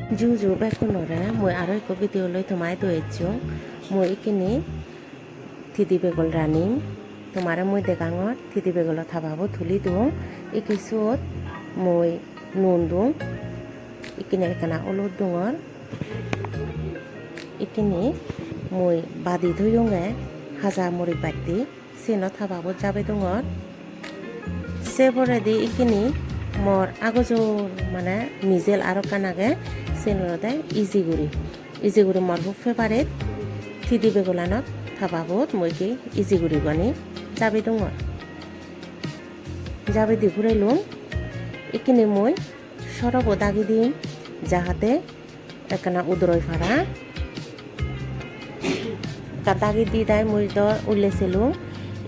জু বেকুনরে মই আরো এক ভিডিও লৈ তোমায় দইছো মই ইকিনি থিদি বেগল রানিং তোমারে মই দেগাঙর থিদি বেগল থাবাবো থুলি দুং ইকিসুত মই নুন দুং ইকিনি একানা অলুদ দুঙর ইকিনি মই বাদি ধুয়ুঙে হাজা মরি বাতি সিনো থাবাবো যাবে দুঙর সেবরেদি ইকিনি মর আগজোর মানে মিজেল আরো কানাগে সিনরদে ইজিগুড়ি মর খুব ফেভারেট থিদি বেগুলানত থাবাবত মইকি ইজিগুড়ি গনি যাবে দङ যাবে দি ঘুরাইলুম ইকিনি মই সরব দাগি দিম যাহাতে একখানা উদরই ফাড়া দাগি দি দাই মই দ উল্লেছিলুম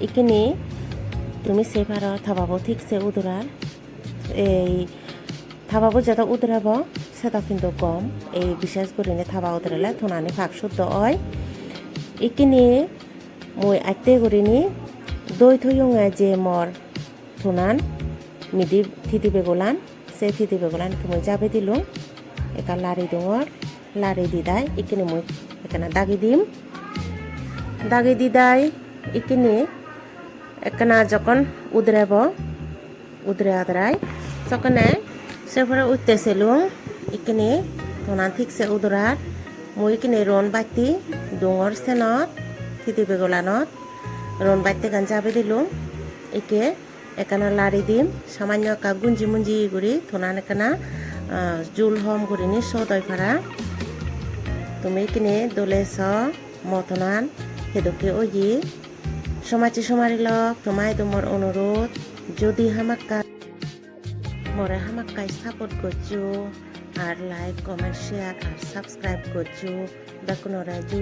ইকিনি তুমি সেভার থাবাবো ঠিকছে উদরার এই থাবাবো যেটা উদরাব সেটা কিন্তু কম এই বিশেষ করে থাবা উদরালে থনানি ফাঁক শুদ্ধ হয় ইকিনি মই আইতে করিনি দই থইয়ঙে যে মর থনান মিদি থিতি বেগলান সে থিতি বেগলান মই যাবে দিলুম একা লারি দঙর লারি দিদাই ইকিনি মই এখানে দাগি দিদাই ইকিনি একখানা যখন উদরে আদরাই তখনে সেফরে উঠতেছিলুম ইকিনি থনান ঠিকছে উদরার মই ইকিনি রন বাতি দঙর সেনত থিতি বেগলানত রন বাতি গান যাবে দিলুম একে একানা লারি দিম সামান্য একা গুঞ্জি মুঞ্জি গুড়ি থনান একানা জুল হম গুড়িনি সদয় ফাড়া তুমি ইকিনি দলেছ মথনান হেদকে ওই সমাজে সমারিলক তোমায় তোমার অনুরোধ যদি হামাক্কাই সাপোর্ট করছো আর লাইক কমেন্ট শেয়ার আর সাবস্ক্রাইব করছো বেকুনরা জু